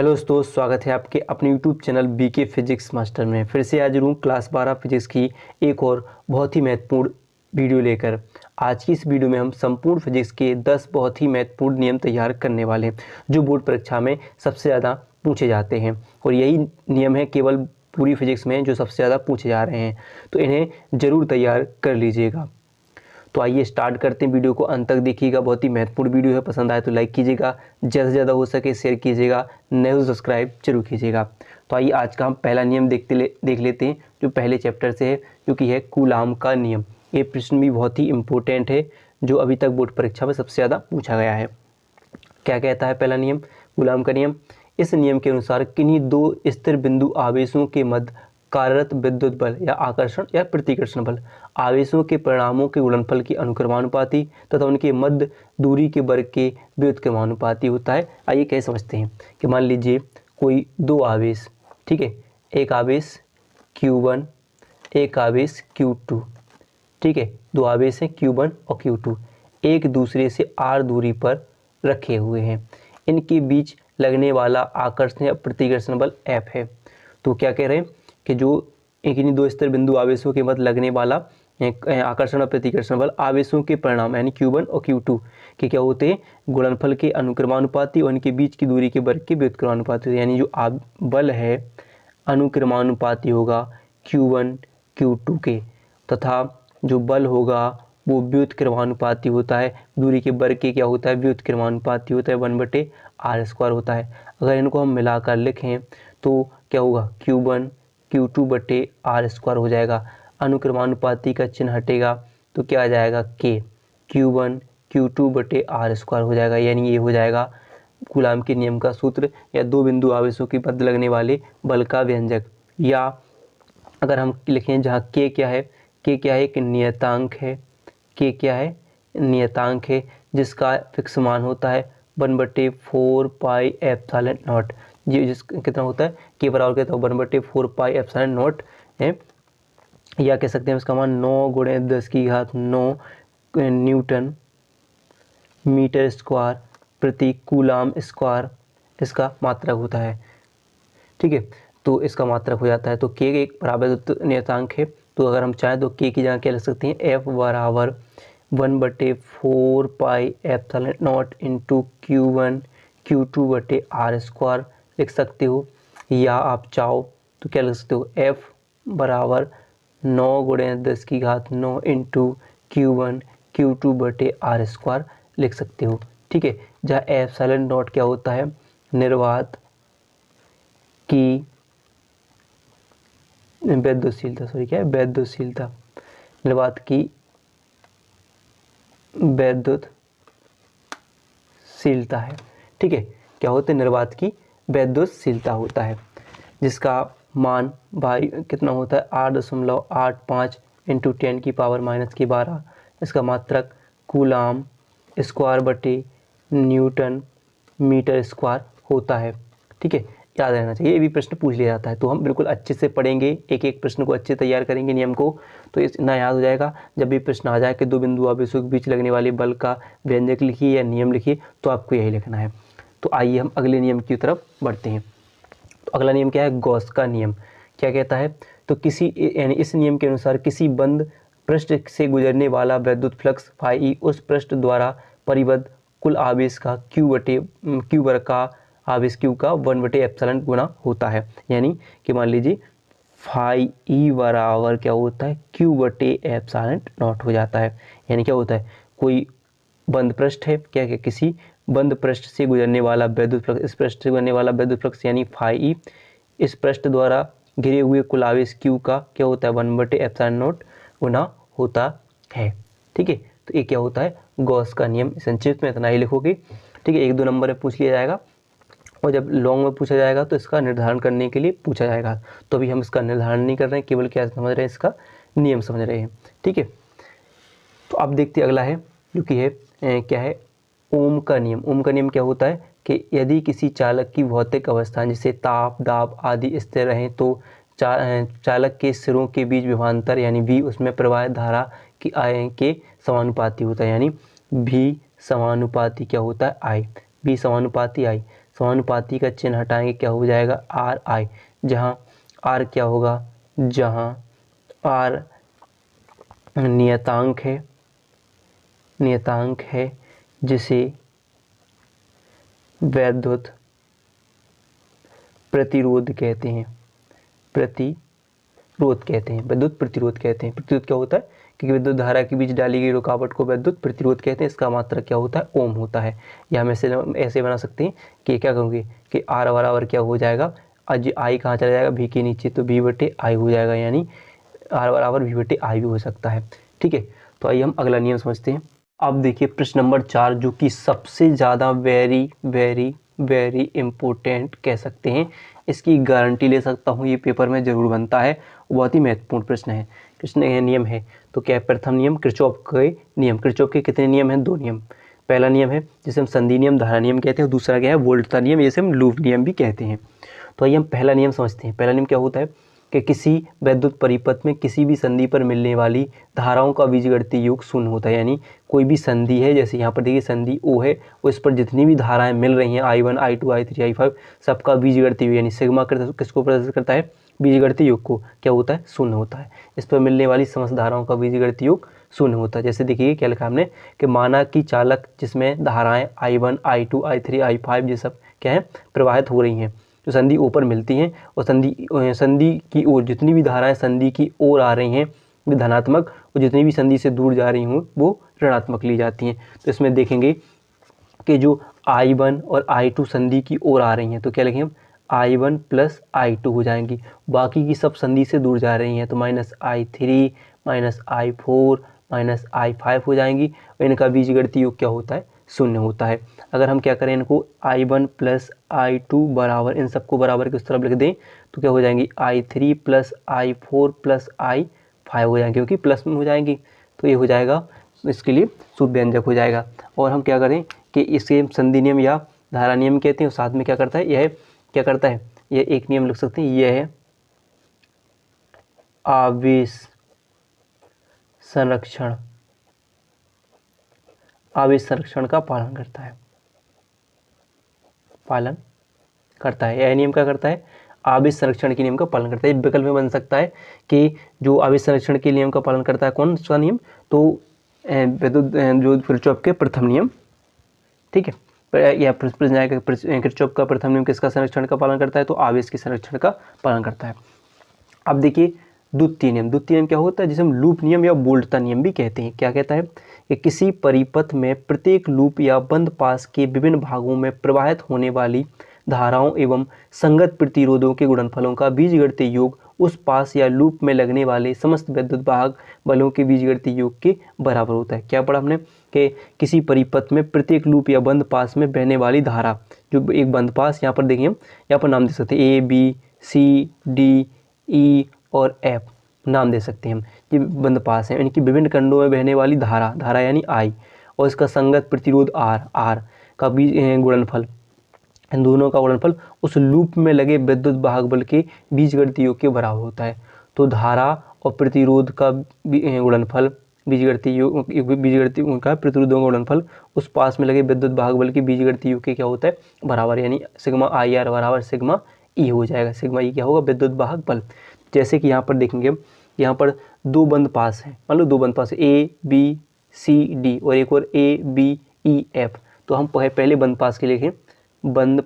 Hello दोस्तों, स्वागत है आपके अपने YouTube channel BK physics master में। फिर से हाजिर हूँ क्लास 12 फिजिक्स की एक और बहुत ही महत्वपूर्ण वीडियो लेकर। आज की इस वीडियो में हम संपूर्ण फिजिक्स के 10 बहुत ही महत्वपूर्ण नियम तैयार करने वाले हैं जो बोर्ड परीक्षा में सबसे ज़्यादा पूछे जाते हैं, और यही नियम है केवल पूरी फिजिक्स में जो सबसे ज़्यादा पूछे जा रहे हैं, तो इन्हें ज़रूर तैयार कर लीजिएगा। तो आइए स्टार्ट करते हैं, वीडियो को अंत तक देखिएगा, बहुत ही महत्वपूर्ण वीडियो है। पसंद आए तो लाइक कीजिएगा, ज़्यादा से ज़्यादा हो सके शेयर कीजिएगा, नए तो सब्सक्राइब जरूर कीजिएगा। तो आइए आज का हम पहला नियम देख लेते हैं जो पहले चैप्टर से है, जो कि है कूलाम का नियम। ये प्रश्न भी बहुत ही इम्पोर्टेंट है जो अभी तक बोर्ड परीक्षा में सबसे ज़्यादा पूछा गया है। क्या कहता है पहला नियम, कूलाम का नियम। इस नियम के अनुसार किन्हीं दो स्थिर बिंदु आवेशों के मध्य कार्यरत विद्युत बल या आकर्षण या प्रतिकर्षण बल आवेशों के परिणामों के गुणनफल की अनुक्रमानुपाती तथा उनके मध्य दूरी के वर्ग के व्युत्क्रमानुपाती होता है। आइए कैसे समझते हैं कि मान लीजिए कोई दो आवेश, ठीक है, एक आवेश Q1, एक आवेश Q2, ठीक है, दो आवेश हैं Q1 और Q2, एक दूसरे से r दूरी पर रखे हुए हैं। इनके बीच लगने वाला आकर्षण या प्रतिकर्षण बल F है। तो क्या कह रहे हैं कि जो इन्हीं दो स्थिर बिंदु आवेशों के मध्य लगने वाला आकर्षण और प्रतिकर्षण बल आवेशों के परिणाम यानी Q1 और Q2 के क्या होते हैं, गुणनफल के अनुक्रमानुपाती और इनके बीच की दूरी के वर्ग के व्युत्क्रमानुपाती। यानी जो बल है अनुक्रमानुपाती होगा Q1 Q2 के, तथा जो बल होगा वो व्युत्क्रमानुपाती होता है, दूरी के वर्ग के क्या होता है, व्युत्क्रमानुपाती होता है, 1/r² होता है। अगर इनको हम मिलाकर लिखें तो क्या होगा, Q1 Q2/r² हो जाएगा। अनुक्रमानुपाती का चिन्ह हटेगा तो क्या आ जाएगा, K, Q1 Q2/r² हो जाएगा। यानी ये हो जाएगा कूलाम के नियम का सूत्र या दो बिंदु आवेशों के मध्य लगने वाले बल का व्यंजक। या अगर हम लिखें जहाँ K क्या है, K क्या है, एक नियतांक है। K क्या है, नियतांक है जिसका फिक्स मान होता है 1/4πε0। ये कितना होता है, K बराबर कितना, 1/4πε0 है। या कह सकते हैं इसका मान 9 × 10⁻⁹ न्यूटन मीटर स्क्वायर प्रति कूलाम स्क्वायर इसका मात्रक होता है, ठीक है। तो इसका मात्रक हो जाता है। तो K एक परावैद्युत नियतांक है। तो अगर हम चाहें तो K की जगह क्या लिख सकते हैं, F बराबर 1/4πε0 इंटू Q1 Q2/r² लिख सकते हो। या आप चाहो तो क्या लिख सकते हो, F बराबर 9 × 10⁻⁹ इंटू Q1 Q2/r² लिख सकते हो, ठीक है। जहाँ ε0 क्या होता है, निर्वात की वैद्युतशीलता, क्या है, वैद्युतशीलता, निर्वात की वैद्युतशीलता है, ठीक है। क्या होता है, निर्वात की वैद्युतशीलता होता है, जिसका मान भाई कितना होता है, 8.85 इंटू 10⁻⁻12 इसका मात्रक कूलाम स्क्वायर/न्यूटन मीटर स्क्वायर होता है, ठीक है। याद रहना चाहिए, ये भी प्रश्न पूछ लिया जाता है। तो हम बिल्कुल अच्छे से पढ़ेंगे, एक एक प्रश्न को अच्छे तैयार करेंगे नियम को, तो इतना याद हो जाएगा। जब भी प्रश्न आ जाए कि दो बिंदु आवेशों के बीच लगने वाले बल का व्यंजक लिखिए या नियम लिखिए, तो आपको यही लिखना है। तो आइए हम अगले नियम की तरफ बढ़ते हैं। तो अगला नियम क्या है, गॉस का नियम। क्या कहता है, तो किसी यानी इस नियम के अनुसार किसी बंद पृष्ठ से गुजरने वाला विद्युत फ्लक्स फाई उस पृष्ठ द्वारा परिबद्ध कुल आवेश का Q वर्ग का आवेश Q का 1/ε गुना होता है। यानी कि मान लीजिए फाई बराबर क्या होता है, Q/ε0 हो जाता है। यानी क्या होता है, कोई बंद पृष्ठ है, क्या क्या किसी बंद पृष्ठ से गुजरने वाला विद्युत फ्लक्स, इस पृष्ठ से गुजरने वाला विद्युत फ्लक्स यानी फाई इस पृष्ठ द्वारा घिरे हुए कुल आवेश Q का क्या होता है, 1/ε0 गुना होता है, ठीक है। तो ये क्या होता है, गॉस का नियम। संक्षिप्त में इतना ही लिखोगे, ठीक है। 1-2 नंबर में पूछ लिया जाएगा, और जब लॉन्ग में पूछा जाएगा तो इसका निर्धारण करने के लिए पूछा जाएगा। तो अभी हम इसका निर्धारण नहीं कर रहे हैं, केवल क्या समझ रहे हैं, इसका नियम समझ रहे हैं, ठीक है। तो अब देखते अगला है जो कि है क्या है, ओम का नियम। ओम का नियम क्या होता है कि यदि किसी चालक की भौतिक अवस्था जैसे ताप दाब आदि स्थिर रहें तो चालक के सिरों के बीच विभवांतर यानी V उसमें प्रवाहित धारा की I के समानुपाती होता है। यानी V समानुपाती क्या होता है, I, V समानुपाती I। समानुपाती का चिन्ह हटाएंगे, क्या हो जाएगा आर आई, जहाँ आर क्या होगा, जहाँ आर नियतांक है जिसे वैद्युत प्रतिरोध कहते हैं, विद्युत प्रतिरोध कहते हैं। प्रतिरोध क्या होता है, क्योंकि विद्युत धारा के बीच डाली गई रुकावट को विद्युत प्रतिरोध कहते हैं। इसका मात्रक क्या होता है, ओम होता है। या हम ऐसे बना सकते हैं कि क्या कहोगे कि आर बराबर क्या हो जाएगा, आज आई कहाँ चला जाएगा, भी के नीचे, तो भी बटे आई हो जाएगा, यानी आर बराबर भी बटे आई भी हो सकता है। ठीक है, तो आइए हम अगला नियम समझते हैं। अब देखिए प्रश्न नंबर 4, जो कि सबसे ज़्यादा वेरी वेरी वेरी इम्पोर्टेंट कह सकते हैं, इसकी गारंटी ले सकता हूँ, ये पेपर में ज़रूर बनता है, बहुत ही महत्वपूर्ण प्रश्न है। कृष्ण नियम है, तो क्या है, प्रथम नियम किरचॉफ के नियम। किरचॉफ के कितने नियम हैं, 2 नियम। पहला नियम है जिसे हम संधि नियम, धारा नियम कहते हैं, और दूसरा क्या है, वोल्टता नियम, जिसे हम लूप नियम भी कहते हैं। तो आइए हम पहला नियम समझते हैं। पहला नियम क्या होता है कि किसी वैद्युत परिपथ में किसी भी संधि पर मिलने वाली धाराओं का बीजगणितीय योग शून्य होता है। यानी कोई भी संधि है, जैसे यहाँ पर देखिए संधि O है, उस पर जितनी भी धाराएं मिल रही हैं I1 I2 I3 I5, सबका बीजगणितीय योग यानी सिग्मा किसको प्रदर्शित करता है, बीजगणितीय योग को, क्या होता है, शून्य होता है। इस पर मिलने वाली समस्त धाराओं का बीजगणितीय योग शून्य होता है। जैसे देखिए क्या लिखा हमने कि माना कि चालक जिसमें धाराएं I1 I2 I3 I5 ये सब क्या है, प्रवाहित हो रही हैं, जो संधि O पर मिलती हैं, और संधि की ओर जितनी भी धाराएं संधि की ओर आ रही हैं वे धनात्मक, और जितनी भी संधि से दूर जा रही हों वो ऋणात्मक ली जाती हैं। तो इसमें देखेंगे कि जो I1 और I2 संधि की ओर आ रही हैं, तो क्या लिखें हम, I1 प्लस I2 हो जाएंगी। बाकी की सब संधि से दूर जा रही हैं, तो -I3 -I4 -I5 हो जाएंगी, और इनका बीजगणितीय योग क्या होता है, शून्य होता है। अगर हम क्या करें, इनको I1 प्लस I2 बराबर, इन सबको बराबर की उस तरफ लिख दें, तो क्या हो जाएंगी, I3 plus I4 plus I5 हो जाएंगे, क्योंकि प्लस में हो जाएंगी, तो ये हो जाएगा, इसके लिए शुद्ध व्यंजक हो जाएगा। और हम क्या करें कि इसे संधि नियम या धारा नियम कहते हैं, और साथ में क्या करता है, यह क्या करता है, यह एक नियम लिख सकते हैं, यह है आवेश संरक्षण का पालन करता है। यह नियम क्या करता है, आवेश संरक्षण के नियम का पालन करता है। विकल्प में बन सकता है कि जो आवेश संरक्षण के नियम का पालन करता है, कौन सा नियम, तो जो किरचॉफ के प्रथम नियम, ठीक है, या प्रश्न आएगा किरचॉफ का प्रथम नियम किसका संरक्षण का पालन करता है, तो आवेश के संरक्षण का पालन करता है। अब देखिए द्वितीय नियम क्या होता है, जिसे हम लूप नियम या वोल्टता नियम भी कहते हैं। क्या कहता है कि किसी परिपथ में प्रत्येक लूप या बंद पास के विभिन्न भागों में प्रवाहित होने वाली धाराओं एवं संगत प्रतिरोधों के गुणनफलों का बीजगणितीय योग उस पास या लूप में लगने वाले समस्त विद्युत वाहक बलों के बीजगणितीय योग के बराबर होता है। क्या पढ़ा हमने कि किसी परिपथ में प्रत्येक लूप या बंद पास में बहने वाली धारा, जो एक बंद पास, यहाँ पर देखिए हम यहाँ पर नाम दे सकते हैं ABCDE और F नाम दे सकते हैं हम, ये बंद पास हैं, इनकी विभिन्न खंडों में बहने वाली धारा यानी I, और इसका संगत प्रतिरोध R का गुणनफल, इन दोनों का गुणनफल उस लूप में लगे विद्युत वाहक बल के बीजगणितीय योग के बराबर होता है। तो धारा और प्रतिरोध का गुणनफल, बीजगणितीय उनका प्रतिरोधों का गुणनफल उस पास में लगे विद्युत वाहक बल के बीजगणितीय योग के क्या होता है, बराबर, यानी सिग्मा IR बराबर सिग्मा E हो जाएगा। सिग्मा E क्या होगा, विद्युत वाहक बल। जैसे कि यहाँ पर देखेंगे हम, यहाँ पर 2 बंद पास हैं, मान लो 2 बंद पास ABCD और एक और ABEF। तो हम पहले बंद पास के लिखें, बंद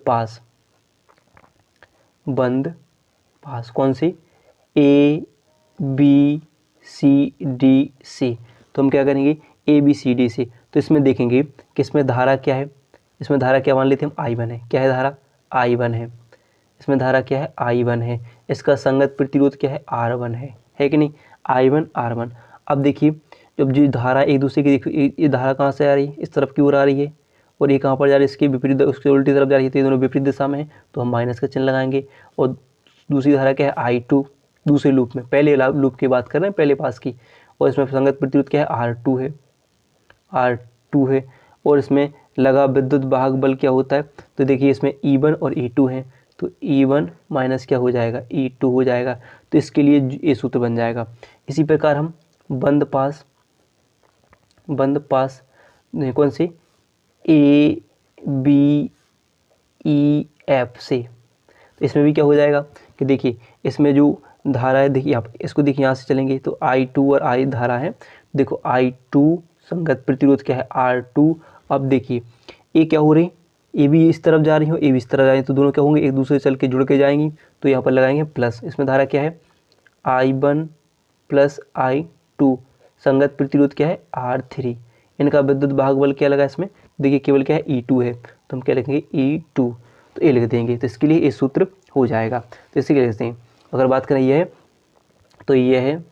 पास कौन सी, ABCDC। तो हम क्या करेंगे, ABCDC। तो इसमें देखेंगे कि इसमें धारा क्या है, इसमें धारा क्या मान लेते हैं हम, I1 है। क्या है धारा, I1 है। इसमें धारा क्या है, I1 है। इसका संगत प्रतिरोध क्या है, R1 है कि नहीं, I1 R1। अब देखिए जब जो धारा एक दूसरे की, देखिए ये धारा कहाँ से आ रही है, इस तरफ की ओर आ रही है, और ये कहाँ पर जा रही है, इसके विपरीत, उसके उल्टी तरफ जा रही है, तो ये दोनों विपरीत दिशा में है, तो हम माइनस का चिन्ह लगाएंगे। और दूसरी धारा क्या है, I2, दूसरे लूप में, पहले लूप की बात कर रहे हैं, पहले पास की, और इसमें संगत प्रतिरोध क्या है, R2 है। और इसमें लगा विद्युत वाहक बल क्या होता है, तो देखिए इसमें E1 और E2 है, तो E1 माइनस क्या हो जाएगा, E2 हो जाएगा। तो इसके लिए ये सूत्र बन जाएगा। इसी प्रकार हम बंद पास कौन सी, ABEF EF से। तो इसमें भी क्या हो जाएगा कि देखिए इसमें जो धारा है, देखिए आप इसको देखिए यहाँ से चलेंगे तो I2 और I धारा है, देखो I2 संगत प्रतिरोध क्या है R2। अब देखिए ये क्या हो रही, ये भी इस तरफ जा रही हो, ये भी इस तरफ जा रही है, तो दोनों क्या होंगे, एक दूसरे से चल के जुड़ के जाएंगी। तो यहाँ पर लगाएंगे प्लस, इसमें धारा क्या है I1 प्लस I2, संगत प्रतिरोध क्या है R3। इनका विद्युत भागबल क्या लगा इसमें, देखिए केवल क्या है E2 है, तो हम क्या लिखेंगे E2, तो ये लिख देंगे। तो इसके लिए ये सूत्र हो जाएगा। तो इसी के लिए लिखते हैं। अगर बात करें यह है तो यह है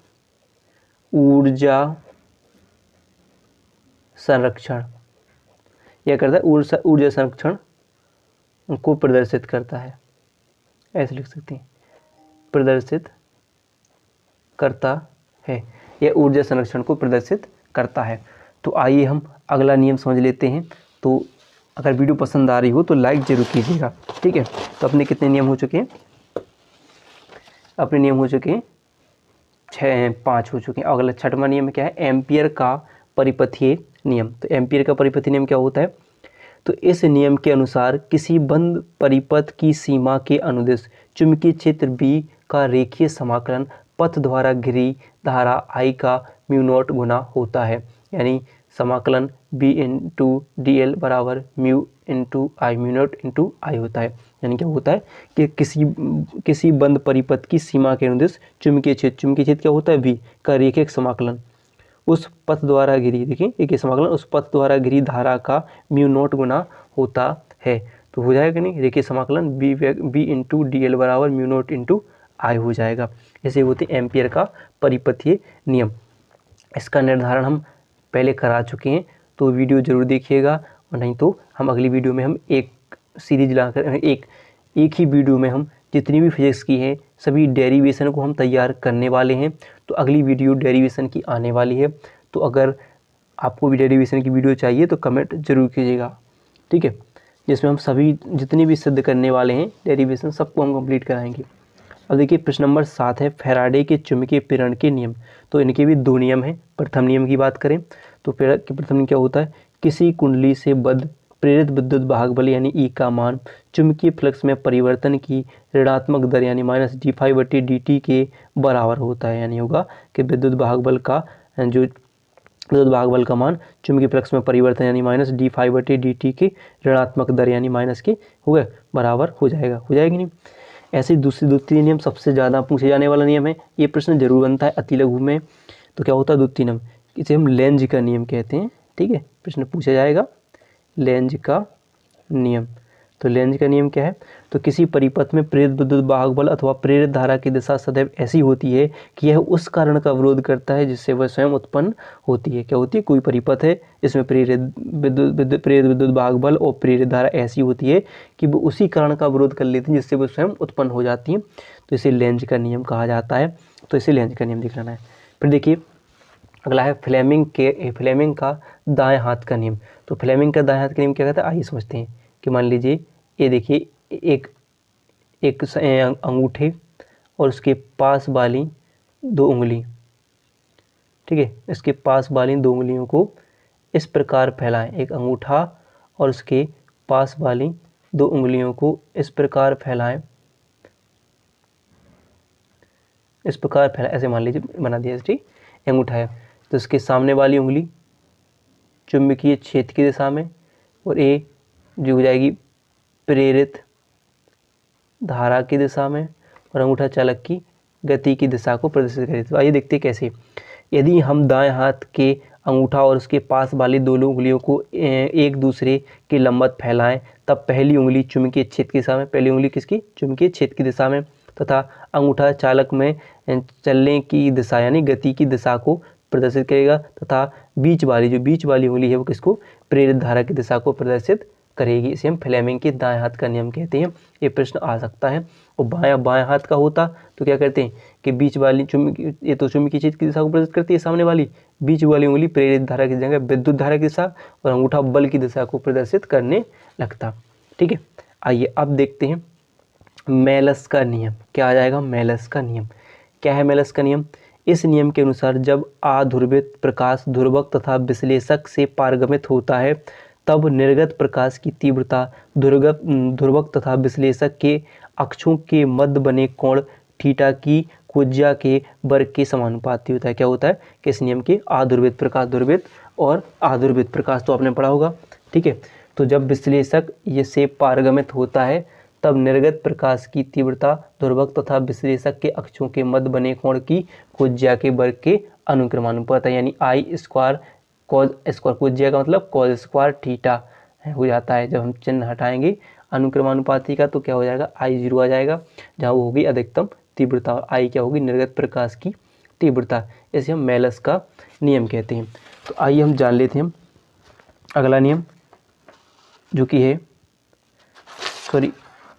ऊर्जा संरक्षण, यह करता है ऊर्जा संरक्षण को प्रदर्शित करता है, ऐसे लिख सकते हैं, प्रदर्शित करता है, यह ऊर्जा संरक्षण को प्रदर्शित करता है। तो आइए हम अगला नियम समझ लेते हैं। तो अगर वीडियो पसंद आ रही हो तो लाइक जरूर कीजिएगा, ठीक है। तो अपने कितने नियम हो चुके हैं, अपने नियम हो चुके हैं 5 हो चुके हैं। अगला छठवां नियम क्या है, एम्पियर का परिपथीय नियम। तो एम्पियर का परिपथीय नियम क्या होता है, तो इस नियम के अनुसार किसी बंद परिपथ की सीमा के अनुदिश चुंबकीय क्षेत्र B का रेखीय समाकलन पथ द्वारा घिरी धारा I का μ0 गुना होता है। यानी समाकलन B इंटू DL बराबर म्यू इंटू आई, μ0 इंटू आई होता है। यानी क्या होता है कि किसी बंद परिपथ की सीमा के अनुदिश चुंबकीय क्षेत्र क्या होता है B का रेखीय समाकलन उस पथ द्वारा घिरी, देखिए एक समाकलन उस पथ द्वारा घिरी धारा का μ0 गुना होता है। तो हो जाएगा नहीं, रेखीय समाकलन B इंटू DL बराबर μ0 इंटू आई हो जाएगा। ऐसे होते एम्पियर का परिपथीय नियम। इसका निर्धारण हम पहले करा चुके हैं, तो वीडियो जरूर देखिएगा, और नहीं तो हम अगली वीडियो में हम एक सीरीज लाकर एक ही वीडियो में हम जितनी भी फिजिक्स की है सभी डेरिवेशन को हम तैयार करने वाले हैं। तो अगली वीडियो डेरिवेशन की आने वाली है। तो अगर आपको भी डेरिवेशन की वीडियो चाहिए तो कमेंट जरूर कीजिएगा, ठीक है, जिसमें हम सभी जितनी भी सिद्ध करने वाले हैं डेरिवेशन सबको हम कंप्लीट कराएंगे। अब देखिए प्रश्न नंबर 7 है फैराडे के चुंबकीय प्रेरण के नियम। तो इनके भी 2 नियम हैं। प्रथम नियम की बात करें तो प्रथम नियम क्या होता है, किसी कुंडली से बद्ध प्रेरित विद्युत भागबल यानी E का मान चुंबकीय फ्लक्स में परिवर्तन की ऋणात्मक दर यानी -d∅dt के बराबर होता है। यानी होगा कि विद्युत भागबल का मान चुंबकीय फ्लक्स में परिवर्तन यानी -d∅dt के ऋणात्मक दर यानी माइनस के हो गए बराबर हो जाएगा, हो जाएगी नहीं। ऐसे द्वितीय नियम सबसे ज़्यादा पूछे जाने वाला नियम है, ये प्रश्न जरूर बनता है अति लघु में। तो क्या होता है द्वितीय नियम, इसे हम लेंज का नियम कहते हैं, ठीक है, प्रश्न पूछा जाएगा लेंज का नियम। तो लेंज का नियम क्या है, तो किसी परिपथ में प्रेरित विद्युत भागबल अथवा प्रेरित धारा की दिशा सदैव ऐसी होती है कि यह उस कारण का विरोध करता है जिससे वह स्वयं उत्पन्न होती है। क्या होती है, कोई परिपथ है इसमें प्रेरित विद्युत भागबल और प्रेरित धारा ऐसी होती है कि वो उसी कारण का विरोध कर लेती है जिससे वो स्वयं उत्पन्न हो जाती है। तो इसे लेंज का नियम कहा जाता है। तो इसे लेंज का नियम दिख रहा है। फिर देखिए अगला है फ्लेमिंग का दाएं हाथ का नियम। तो फ्लेमिंग का दाएं हाथ का नियम क्या कहता है, आइए समझते हैं। कि मान लीजिए ये देखिए एक अंगूठे और उसके पास वाली 2 उंगली, ठीक है, इसके पास वाली 2 उंगलियों को इस प्रकार फैलाएं। एक अंगूठा और उसके पास वाली 2 उंगलियों को इस प्रकार फैलाएं, इस प्रकार फैलाएं, ऐसे मान लीजिए बना दिया, ठीक, अंगूठा है तो इसके सामने वाली उंगली चुंबकीय क्षेत्र की दिशा में और ये जो हो जाएगी प्रेरित धारा की दिशा में और अंगूठा चालक की गति की दिशा को प्रदर्शित करें। तो आइए देखते हैं कैसे। यदि हम दाएं हाथ के अंगूठा और उसके पास वाली 2 उंगलियों को एक दूसरे के लंबवत फैलाएं तब पहली उंगली चुंबकीय क्षेत्र की दिशा में, पहली उंगली किसकी, चुंबकीय क्षेत्र की दिशा में, तथा अंगूठा चालक में चलने की दिशा यानी गति की दिशा को प्रदर्शित करेगा, तथा बीच वाली उंगली है वो किसको, प्रेरित धारा की दिशा को प्रदर्शित करेगी। इसे हम फ्लेमिंग के दाएं हाथ का नियम कहते हैं। ये प्रश्न आ सकता है। और बाएं हाथ का होता तो क्या करते हैं कि बीच वाली ये तो चुंबकीय क्षेत्र की दिशा को प्रदर्शित करती है सामने वाली, बीच वाली उंगली प्रेरित धारा की जगह विद्युत धारा की दिशा और अंगूठा बल की दिशा को प्रदर्शित करने लगता, ठीक है। आइए अब देखते हैं मेलस का नियम क्या आ जाएगा। मेलस का नियम क्या है, मेलस का नियम, इस नियम के अनुसार जब आध्रुवित प्रकाश ध्रुवक तथा विश्लेषक से पारगमित होता है तब निर्गत प्रकाश की तीव्रता ध्रुवक तथा विश्लेषक के अक्षों के मध्य बने कोण थीटा की त्रिज्या के वर्ग के समानुपाती होता है। क्या होता है? किस नियम के? आध्रुवित प्रकाश, ध्रुवित और आध्रुवित प्रकाश तो आपने पढ़ा होगा। ठीक है, तो जब विश्लेषक ये से पारगमित होता है तब निर्गत प्रकाश की तीव्रता ध्रुवक तथा विश्लेषक के अक्षों के मध्य बने कोण की त्रिज्या के वर्ग के अनुक्रमानुपात है, यानी आई स्क्वायर कॉज स्क्वायर, त्रिज्या का मतलब कॉज स्क्वायर थीटा हो जाता है। जब हम चिन्ह हटाएंगे अनुक्रमानुपाती का तो क्या हो जाएगा? आई जीरो आ जाएगा, जहाँ वो होगी अधिकतम तीव्रता और आई क्या होगी? निर्गत प्रकाश की तीव्रता। इसे हम मेलस का नियम कहते हैं। तो आइए हम जान लेते हैं अगला नियम, जो कि है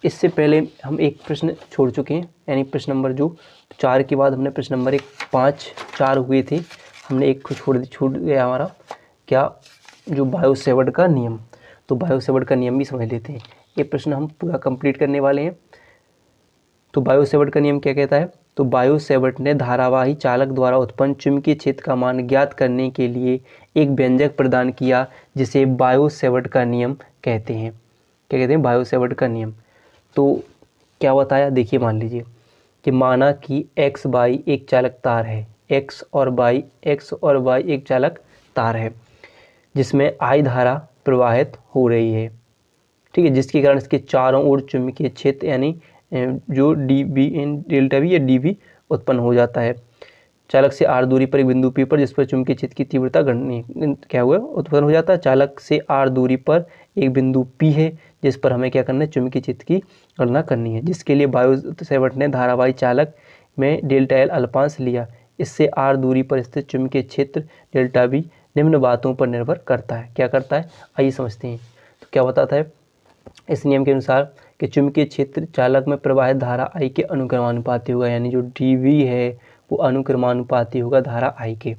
इससे पहले हम एक प्रश्न छोड़ चुके हैं, यानी प्रश्न नंबर जो 4 के बाद हमने प्रश्न नंबर 5 4 हुए थे, हमने एक छूट गया हमारा, क्या? जो बायो-सेवर्ट का नियम। तो बायो-सेवर्ट का नियम भी समझ लेते हैं। ये प्रश्न हम पूरा कंप्लीट करने वाले हैं। तो बायो-सेवर्ट का नियम क्या कहता है? तो बायो-सेवर्ट ने धारावाही चालक द्वारा उत्पन्न चुंबकीय क्षेत्र का मान ज्ञात करने के लिए एक व्यंजक प्रदान किया, जिसे बायो-सेवर्ट का नियम कहते हैं। क्या कहते हैं? बायो-सेवर्ट का नियम। तो क्या बताया? देखिए, मान लीजिए कि माना कि एक्स वाई एक चालक तार है, एक्स और वाई एक चालक तार है जिसमें आई धारा प्रवाहित हो रही है। ठीक है, जिसके कारण इसके चारों ओर चुंबकीय क्षेत्र यानी जो D be in delta we या डी बी उत्पन्न हो जाता है। चालक से आर दूरी पर एक बिंदु पी पर जिस पर चुंबकीय क्षेत्र की तीव्रता क्या हुआ? उत्पन्न हो जाता है। चालक से आर दूरी पर एक बिंदु पी है जिस पर हमें क्या करना है? चुंबकीय क्षेत्र की गणना करनी है, जिसके लिए बायो-सेवर्ट ने धारावाही चालक में डेल्टा एल अल्पांश लिया। इससे आर दूरी पर स्थित चुंबकीय क्षेत्र डेल्टा बी निम्न बातों पर निर्भर करता है। क्या करता है? आइए समझते हैं। तो क्या बताता है इस नियम के अनुसार कि चुंबकीय क्षेत्र चालक में प्रवाहित धारा आई के अनुक्रमानुपाती होगा, यानी जो डी वी है वो अनुक्रमानुपाती होगा धारा आई के।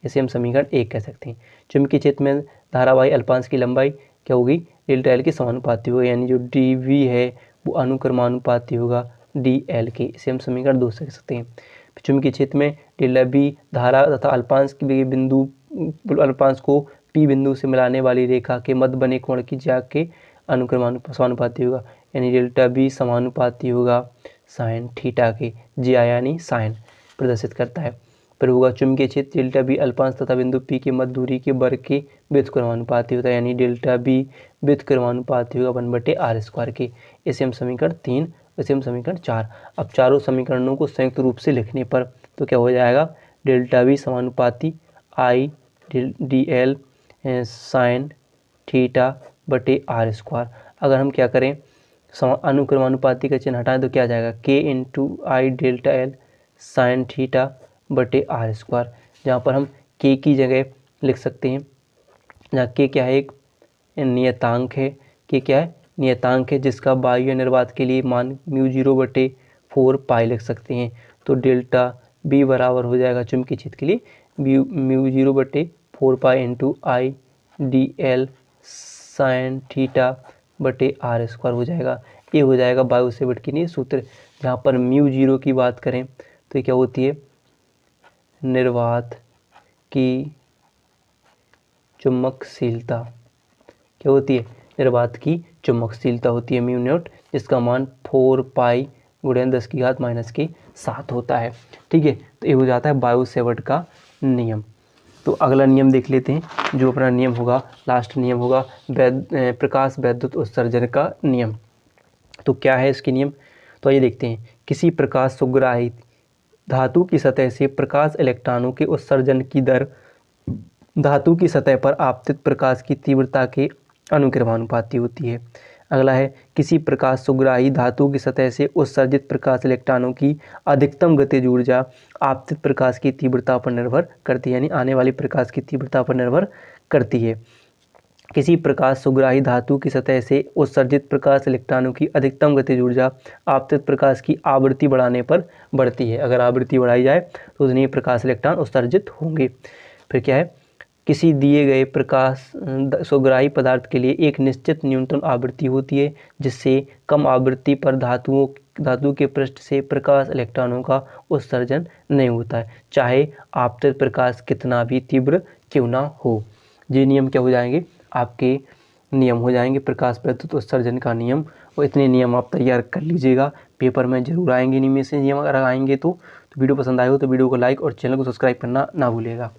इसे हम समीकरण 1 कह सकते हैं। चुंबकीय क्षेत्र में धारावाही अल्पांश की लंबाई क्या होगी? डेल्टा एल के समानुपाती होगा, यानी जो डी वी है वो अनुक्रमानुपाती होगा डी एल के। इसे हम समीकरण 2 से कह सकते हैं। चुंबकीय क्षेत्र में डेल्टा बी धारा तथा अल्पांश की बिंदु अल्पांश को पी बिंदु से मिलाने वाली रेखा के मध्य बने कोण की ज्या के समानुपाती होगा, यानी डेल्टा बी समानुपाती होगा साइन थीटा के। ज्या यानी साइन प्रदर्शित करता है। फिर होगा चुंबकीय क्षेत्र डेल्टा बी अल्पांश तथा बिंदु पी के मध्य दूरी के वर्ग के व्युत्क्रमानुपाती होता है, यानी डेल्टा बी व्युत्क्रमानुपाती होगा 1/r स्क्वायर के। इसे हम समीकरण 3, इसे हम समीकरण 4। अब चारों समीकरणों को संयुक्त रूप से लिखने पर तो क्या हो जाएगा? डेल्टा बी समानुपाती आई डी एल साइन थीटा बटे आर स्क्वायर। अगर हम क्या करें? अनुक्रमानुपाती का चिन्ह हटाएं तो क्या आ जाएगा? के इंटू आई डेल्टा एल साइन थीटा बटे आर स्क्वायर, जहाँ पर हम के की जगह लिख सकते हैं, जहाँ के क्या है? एक नियतांक है। के क्या है? नियतांक है, जिसका बाह्य निर्वात के लिए मान μ0/4 पाई लिख सकते हैं। तो डेल्टा बी बराबर हो जाएगा चुंबकीय क्षेत्र के लिए μ0/4 pi into I d l sine theta बटे आर स्क्वायर हो जाएगा। ये हो जाएगा बायो-सेवर्ट के लिए सूत्र। जहाँ पर μ0 की बात करें तो ये क्या होती है? निर्वात की चुंबकशीलता। क्या होती है? निर्वात की चुंबकशीलता होती है μ0, जिसका मान 4 पाई गुणा 10⁻⁻7 होता है। ठीक है, तो ये हो जाता है बायो-सेवर्ट का नियम। तो अगला नियम देख लेते हैं, जो अपना नियम होगा, लास्ट नियम होगा प्रकाश वैद्युत उत्सर्जन का नियम। तो क्या है इसके नियम? तो आइए देखते हैं। किसी प्रकाश सुग्राही धातु की सतह से प्रकाश इलेक्ट्रॉनों के उत्सर्जन की दर धातु की सतह पर आपतित प्रकाश की तीव्रता के अनुक्रमानुपाती होती है। अगला है, किसी प्रकाश सुग्राही धातु की सतह से उत्सर्जित प्रकाश इलेक्ट्रॉनों की अधिकतम गतिज ऊर्जा आपतित प्रकाश की तीव्रता पर निर्भर करती है, यानी आने वाली प्रकाश की तीव्रता पर निर्भर करती है। किसी प्रकाश सुग्राही धातु की सतह से उत्सर्जित प्रकाश इलेक्ट्रॉनों की अधिकतम गतिज ऊर्जा आपतित प्रकाश की आवृत्ति बढ़ाने पर बढ़ती है। अगर आवृत्ति बढ़ाई जाए तो उतने प्रकाश इलेक्ट्रॉन उत्सर्जित होंगे। फिर क्या है? किसी दिए गए प्रकाश सुग्राही पदार्थ के लिए एक निश्चित न्यूनतम आवृत्ति होती है, जिससे कम आवृत्ति पर धातु के पृष्ठ से प्रकाश इलेक्ट्रॉनों का उत्सर्जन नहीं होता है, चाहे आपतित प्रकाश कितना भी तीव्र क्यों ना हो। ये नियम क्या हो जाएंगे? आपके नियम हो जाएंगे, प्रकाश प्रस्तुत उत्सर्जन का नियम। और इतने नियम आप तैयार कर लीजिएगा, पेपर में जरूर आएंगे इनमें से नियम। अगर आएंगे तो वीडियो पसंद आए हो तो वीडियो को लाइक और चैनल को सब्सक्राइब करना ना भूलिएगा।